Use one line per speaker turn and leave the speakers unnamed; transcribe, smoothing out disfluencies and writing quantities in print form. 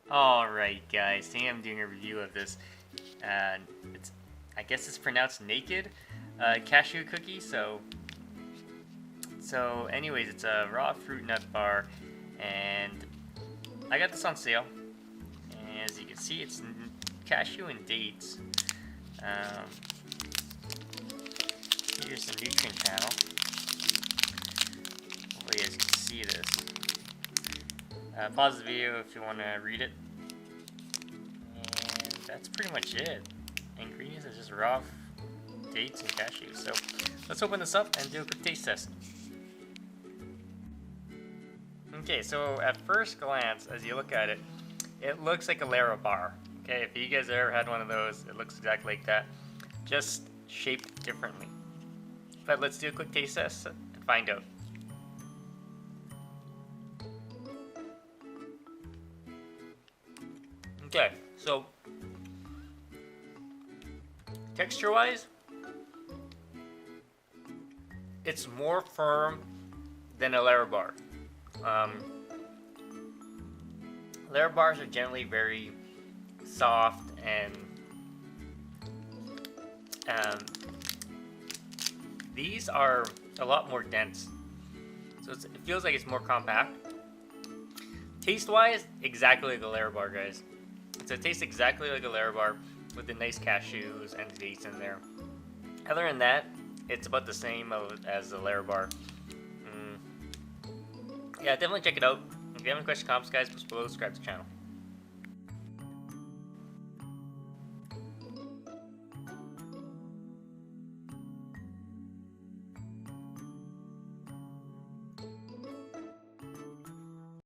Alright guys, today I'm doing a review of this, I guess it's pronounced naked, cashew cookie, so anyways, it's a raw fruit nut bar, and I got this on sale, and as you can see, it's cashew and dates. Here's the nutrient panel. Hopefully you guys can see this. Pause the video if you want to read it. And that's pretty much it. Ingredients is just raw dates and cashews. So let's open this up and do a quick taste test. Okay, so at first glance, as you look at it, it looks like a Larabar. Okay, if you guys ever had one of those, it looks exactly like that, just shaped differently. But let's do a quick taste test to find out. Okay, so texture-wise, it's more firm than a Larabar. Larabars are generally very soft and these are a lot more dense. So it feels like it's more compact. Taste-wise, exactly like a Larabar, guys. So it tastes exactly like a Larabar with the nice cashews and dates in there. Other than that, it's about the same as the Larabar. Yeah, definitely check it out. If you have any questions, comments, guys, post below, subscribe to the channel.